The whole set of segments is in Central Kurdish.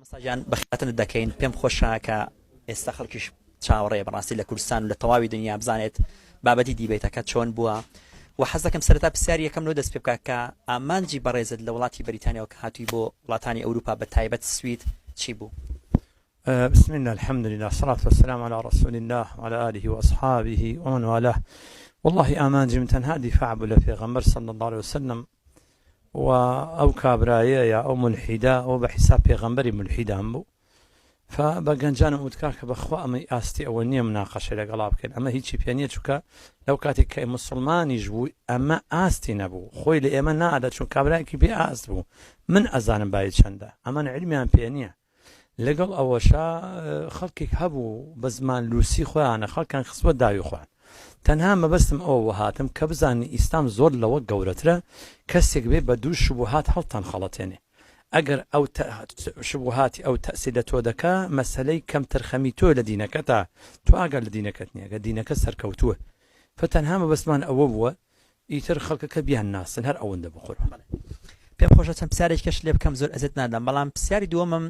مامۆستاجان بەخاتن دەکەین پێم خۆشە کە ئێستا خەڵکیش چاوەڕێ بەڕاستی لە کوردستان و لە تەواوی دنیا بزانێت بابەتی دیبێتەکە چۆن بووە و حەز دەکەم سەرەتا پرسیاری یەکەم لەو دەست پێ بکات کە ئامانجی بەڕێزت لە وڵاتی بەریتانیاوە کە هاتووی بۆ وڵاتانی ئەوروپا بە تایبەت سوید چی بوو؟ بسم الله الحمد لله الصلاة والسلام على رسول الله وعلى آله وأصحابه ومن والاه. والله آمانجي من تنها دفاع بلا پیغمبر صلى الله عليه وسلم أو كابرايا يا أو ملحدا أو بحساب پیغمبري ملحدا بو فبقنجان متكاك بخوا أمي آستي أولنية مناقشة لقلاب كان أما هيتشي بيانية شوكا لو كاتي كي مسلمان يجبو أما آستي نبو خوي لإيمان ناعدة شو كابرايا كي بي آست بو من أزان بايد شنده أما علمي عن بيانية لەگەڵ ئەوەشا خەڵکێک هەبوو بە زمان لوسی خۆیانە خەڵکان خستوە داوی خۆیان تەنها مەبەستم ئەوە هاتم کە بزانانی ئیسلام زۆر لەوە گەورەترە کەسێک بێ بە دوو شوبهات هەڵتان خەڵەتێنێ ئەگەر ئەو شوبهاتی ئەو تەسی لە تۆ دەکا مەسەلەی کەم تەرخەمی تۆ لە دینەکەتا تۆ ئاگەر لە دینەکەت نییە گە دینەکە سەرکەوتووە فتەنها مەبەستمان ئەوە بووە ئیتر خەڵکەکە بیان ناسن هەر ئەوەندە بخۆرە پێم خۆشە چەند پرسیارێکش لێ بکەم زۆر ئەزت نادەم بەڵام پرسیاری دووەمم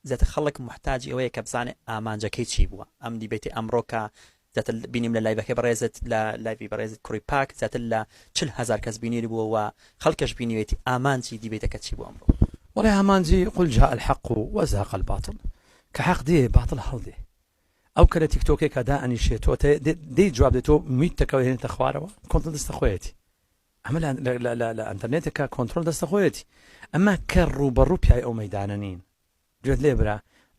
زەتە خەڵک محتاجی ئەوەیە کە بزانێ ئامانجەکەی چی بووە ئەم دیبێتی ئەمڕۆ کە زەتە بینیم لە لایڤەکەی بەڕێزت لە لایڤی بەڕێزت کوڕی پاک زەتە لە 40,000 کەس بینیری بووە و خەڵکەش بینیوێتی ئامانجی دیبێتەکە چی بووە ئەمڕۆ وڵێ ئامانجی قل جاء الحق وزهق الباطل کە حەق دێ باطل هەڵدێ ئەو کە لە تیکتۆکێکە دائەنیشێتەوە دەی جواب دێتەوە میتەکەوە هێنێتە خوارەوە کۆنتڕۆل دەستە خۆیەتی ئەمە لە ئەنتەرنێتێکە کۆنتڕۆل دەستە خۆیەتی ئەمە کە ڕوبەڕوو پیای ئەو مەیدانە نین گوێت لێ برا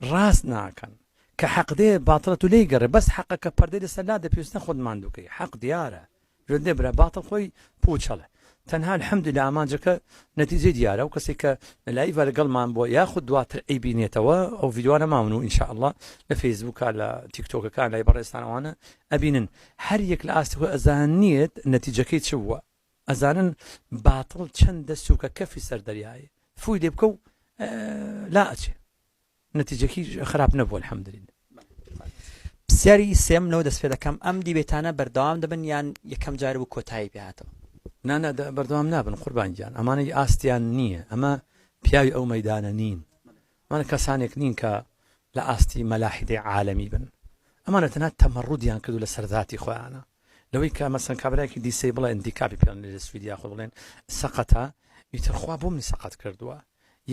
ڕاست ناکەن کە حەق دێ باتڵەت و لێی گەڕێ بەس حەقەکە پەردەی لەسەر لا دەپێویستە خۆت ماندووکەی حەق دیارە گوێت لێ برا باتڵ خۆی پوچەڵە تەنها الحەمدولillah ئامانجەکە نەتیجەی دیارە و کەسێک کە لایڤە لەگەڵمان بۆ یاخود دواتر ئەیبینێتەوە ئەو ڤیدیۆوانە ماون و ئینشاءالله لە فەیسبووکە لە تیکتۆکەکان لای بەڕێستانەوانە ئەبینن هەر یەک لە ئاستی خۆی ئەزانێت نەتیجەکەی چ بووە ئەزانن باتڵ چەندە سووکە کەفی سەر دەریایە فوی لێ بکە و لا ئەچێ نتیجەکی خراپ نەبووە الحەمدولillah. پرسیاری سێم لەو دەست پێ دەکەم ئەم دیبێتانە بەردەوام دەبن یان یەکەم جار بوو کۆتایی پێهاتەوە نانە بەردەوام نابن قوربان گیان ئەمانەی ئاستیان نییە ئەمە پیاوی ئەو مەیدانە نین ئەمانە کەسانێک نین کە لە ئاستی مەلاحیدەی عالەمی بن ئەمانە تەنها تەمەڕودیان کردو لە سەرذاتی خۆیانە لەوەی کە مەسەن کابراایەکی دیسەی بڵێ ئەندیکاپی پێیان لە سویدیا خۆ بڵێن سەقەتە ئیتر خوا بۆ منی سەقەت کردووە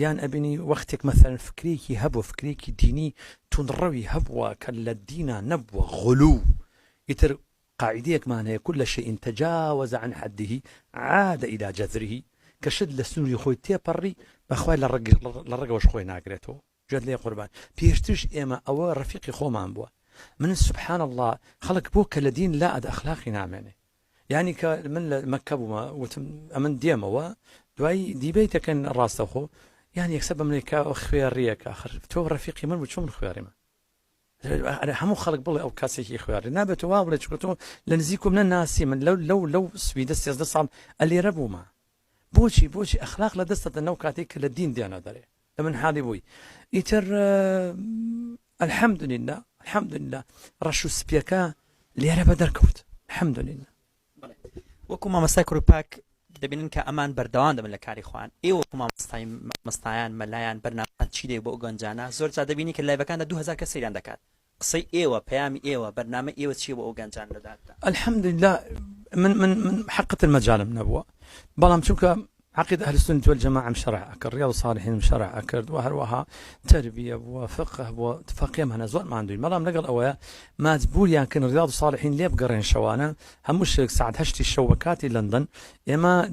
یان ئەبینی وەختێک مەثەن فکرێکی هەبوو فکرێکی دینی تونڕەوی هەبووە کە لە دینە نەبووە غلو ئیتر قاعدەیەکمان هەیە كل شيء تجاوز عن حده عاد إلى جذره کە شت لە سنووری خۆی تێپەڕی بەخوای لە ڕێگەوەش خۆی ناگرێتەوە گوێت لێ قوربان پێشترش ئێمە ئەوە ڕەفیقی خۆمان بووە من سبحان الله خەڵک بۆ کە لە دین لا ئەد ئەخلاقی نامێنێ یعنی کە من لە مەککە بوومە وتم ئەمن دێمەوە دوای دیبەیتەکەن ڕاستەخۆ یان یەکسەر بەمریکا خوێڕیەکە آخر تۆ ڕەفیقی من بوو چۆن من خوێڕیمە هەموو خەڵک بڵێ ئەو کاسێکی خوێڕی نابێت وا بڵێ چکە تۆ لە نزیکم نەناسی من لەو سویدە 13 ساڵ ئەلێرە بوومە بۆچی ئەخلاق لە دەستەدە نەو کاتێک کە لە دین دیانە دەرێ لە من حاڵی بووی ئیتر الحەمدولillah ڕەش و سپیەکە لێرە بە دەرکەوت الحەمدولillah. وەکو مامۆستای کوڕی پاک دەبینن کە ئەمان بەردەوام دەبن لە کاری خوان ئێوە مامۆستایان مەلایان بەرنامەکان چی دێ بۆ ئەو گەنجانە زۆر جا دەبینی کە لایڤەکاندا 2000 کەس سەیران دەکات قسەی ئێوە پەیامی ئێوە بەرنامە ئێوە چییە بۆ ئەو گەنجان لەداتدا الحەمدولillah من حقت المەجالم نەبووە بەڵام چونکە عقيدة أهل السنة والجماعة مشرع أكر رياض الصالحين مشرع أكر وهروها تربية وفقه وفقيه مهنا زول ما عنده مرام نقل أويا ما تبول يعني كان رياض الصالحين ليه بقرين شوانا همش ساعد هشتي الشوكات لندن إما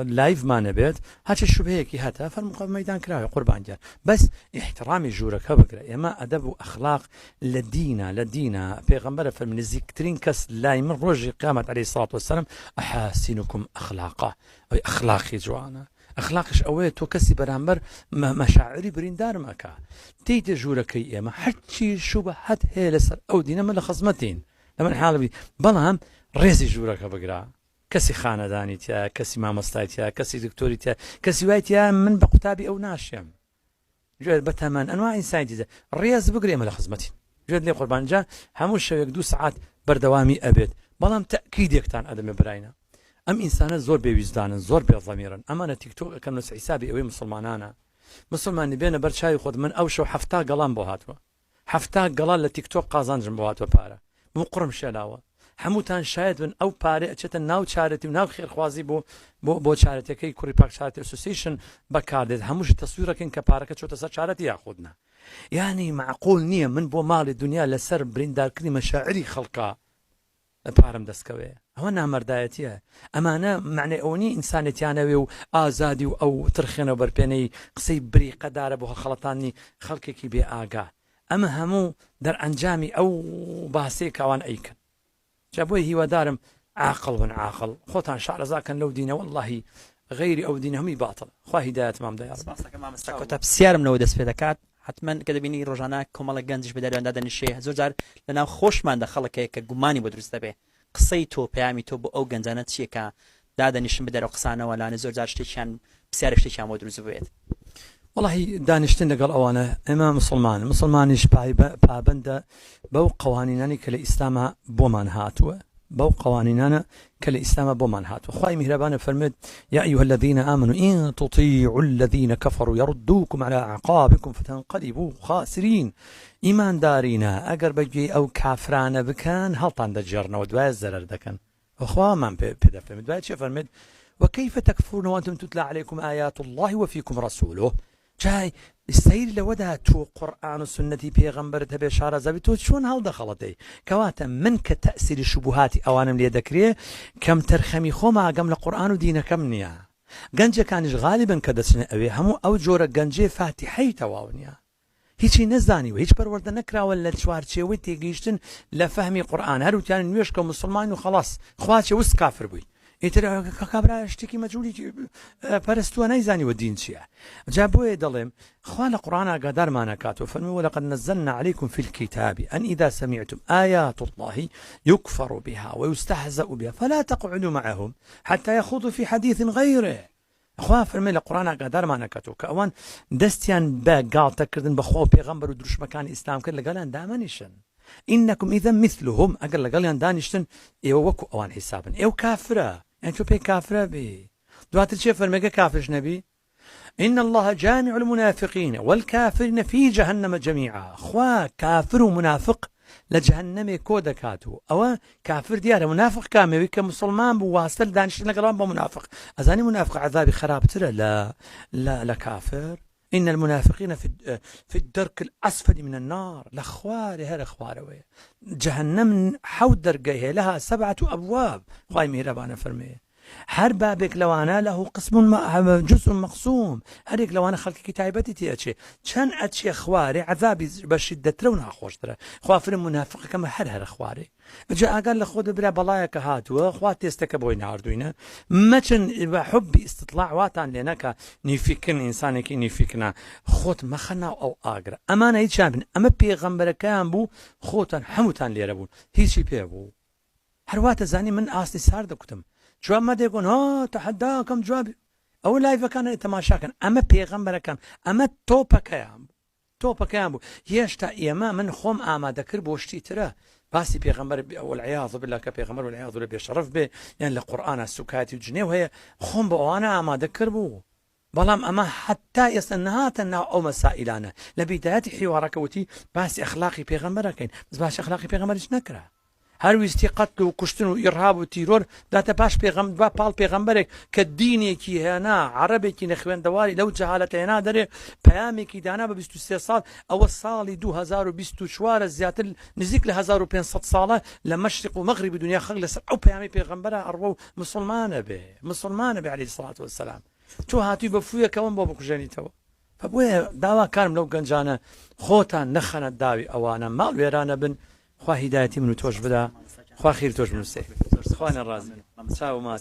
لايف ما نبيت هاتش الشبهيك هاتها فالمقابل ميدان كراوي قربان جار بس احترامي جورك بقرا إما أدب وأخلاق لدينا بيغمبر فمن الزكترين كس لا من رجل قامت عليه الصلاة والسلام أحاسنكم أخلاقه أي أخلاقي جوانا أخلاقش أوي تو كسي برامبر مشاعري بريندار ماكا تيجي جوركي إما حتى شبهات هي لسر أو دينا من خصمتين لما حالبي بلام ريزي جورك بقرا كسي خانداني تيا كسي مامۆستای تيا كسي دكتوري تيا كسي واي تيا من بقتابي أو ناشيم جواد بتمن أنواع إنسان جزء رياز بقري إما لخصمتين جواد لي قربان جا هموش شوية 2 ساعات بردوامي أبد بلام تأكيد يكتان أدم براينا أم إنسان زور بوجدان زور بضميرا أما أنا تيك توك كان نس حسابي أوي مسلمانانا مسلمانی بێنە بەرچاوی خۆت من ئەو شەو 70 گەڵام بۆ هاتووە 70 گەڵان لە تیکتۆک قازانجم بۆ هاتووە پارە من قڕم شێلاوە هەمووتان شاید بن ئەو پارە ئەچێتە ناو چارەتی و ناو خێرخوازی بۆ چارەتەکەی کوڕی پاک چارەتی ئەسۆسییشن بەکاردێت هەمووش تەسویرەکەن کە پارەکە چۆتە سەر چارەتی یاخودنا یعنی معقول نییە من بۆ ماڵی دنیا لەسەر بریندارکردنی مەشاعری خەڵقا پارەم دەستکەوێ ئەوە نامەردایەتیە ئەمانە معنی ئەوەنی ئینسانێتیانەوێ و ئازادی و ئەو ترخێنەوە بەرپێنەی قسەی بریقەدارە بۆ خەڵەتانی خەڵکێکی بێ ئاگا ئەمە هەموو دەرئەنجامی ئەو باسەیە کاوان ئەیکەن جا بۆی هیوادارم عاقڵ بن عاقڵ خۆتان شارەزاکەن لەو دینە واللهی غیری ئەو دینە هەمووی باتڵ خوا هیدایەتمان بدە کۆتا پرسیارم لەوە دەست پێ دەکات حتما کە دەبینی ڕۆژانە کۆمەڵە گەنجش بە دەرواندا دەنیشێ زۆر جار لەناو خۆشماندا خەڵکەیە کە گومانی بۆ دروست دەبێ قسەی تۆ پەیامی تۆ بۆ ئەو گەنجانە چییە کە دادەنیشن بدەرەوە قسانەوە لانە زۆر جار شتێکیان پرسیارە شتێکیان بۆ دروست بێت والله دانیشتن لەگەڵ ئەوانە ئێمە مسلمانیش پابندە بەو قوانینانی کە لە ئیسلامە بۆمان هاتووە بەو قوانینانە کە لە ئیسلامە بۆمان هاتووە خوای میهرەبانە فەرمێت يا أيها الذين آمنوا إن تطيعوا الذين كفروا يردوكم على أعقابكم فتنقلبوا خاسرين إيمان دارينا أجر بجي أو كافرانة بكان هلطان دجرنا ودواء الزرر دكان أخوة من بدا فهمت دواء شيء فرمت وكيف تكفرون وأنتم تتلى عليكم آيات الله وفيكم رسوله جاي السير لودا تو قرآن السنة بيغمبر تبي شارع زبيتو شون هل دخلتي كواتا من كتأثير الشبهات أوانم لي ذكريه كم ترخمي خوما قم القرآن ودين كم نيا جنجة كانش غالبا كدسنا أبي همو أو جورا جنجة فاتحي تواونيا هیچی نزانی و هیچ پەروەردە نەکراوە لە چوارچێوەی تێگەیشتن لە فەهمی قورئان هەروتیان نوێش کە مسلمان و خەڵاس خواچێ وست کافر بووی ئیتر کابرا شتێکی مەجهولی پەرستووە نەیزانیوە دین چییە جا بۆیە دەڵێم خوا لە قورئان ئاگادارمان ئەکات و فەرمووی ولقد نزلنا عليكم في الكتاب أن إذا سمعتم آيات الله يكفر بها ويستهزأ بها فلا تقعدوا معهم حتى يخوضوا في حديث غيره خوا فەرمێ لە قورئان ئاگادارمان ئەکاتەوە کە ئەوان دەستیان بە گاڵتەکردن بەخوا و پێغەمبەر و دروشمەکانی ئیسلام کرد لەگەڵیان دامەنیشن إنكم إذا مثلهم ئەگەر لەگەڵیان دانیشتن ئێوە وەکو ئەوان حیسابن ئێوە کافرە یان تۆ پێی کافرە بێ دواتر چێ فەرمێگە کافرش نەبی إن الله جامع المنافقين والكافرين في جهنم جميعا خوا كافر ومنافق لجهنم كودا كاتو أو كافر ديار منافق كامل كمسلمان بواسطة دانش لقران بمنافق أزاني منافق عذاب خراب ترى لا كافر إن المنافقين في الدرك الأسفل من النار لخواري هر خواري جهنم حود درجه لها 7 أبواب خواي مهربانة فرميه هر بابك لوانا له قسم جزء مقسوم هريك لوانا خلق كتابتي تياتشي كان اتشي خواري عذابي بشدة رونها خوش ترى خوافر منافق كما هر خواري جاء قال لخود برا بلايك هاتوا خواتي استكبوين هاردوينا ما كان حب استطلاع واتان لناك نيفيكن انسانك نيفيكنا خوت مخنا او اقرا امانه يتشابن اما بيغمبر كان بو خوتان حموتان ليربون هيشي بيبو هروات زاني من اصلي صار دكتم جواب ما ديقون ها تحداكم جواب او لايف كان تماشا كان اما بيغمبر كان اما توبا كيامبو يشتا ايما من خوم اماده كر بوشتي ترى باسي بيغمبر والعياذ بالله كبيغمبر والعياذ بالله بيشرف به يعني القران السكاتي وجنيه وهي خوم بو انا اماده كربو بلام اما حتى يسنهاتنا او مسائلنا لبدايه حوارك وتي باسي اخلاقي بيغمبر كاين بس باش اخلاقي بيغمبرش نكره هەرویستی قەتل و کوشتن و ئیرهاب و تیرۆر داتە پاش پێغەمبەر پاڵ پێغەمبەرێک کە دینێکی هێنا عەرەبێکی نەخوێندەواری لەو جەهالەتە هێنا دەرێ پەیامێکی دانا بە 23 ساڵ ئەوە ساڵی 2024 زیاتر نزیک لە 1500 ساڵە لە مەشرق و مەغریبی دنیا خەڵک لەسەر ئەو پەیامی پێغەمبەرە ئەڕوە و مسلمانە بێ عەلەیهی سەڵات وەسەلام تۆ هاتووی بە فوویەکەوەم بۆ بکوژێنیتەوە فبووە داواکارم لەو گەنجانە خۆتان نەخەنە داوی ئەوانە ماڵ وێرانە بن خوا هیدایەتی من و تۆش بدا خوا خیر تۆش بنووسێ خوانە ڕازی چاو ماچ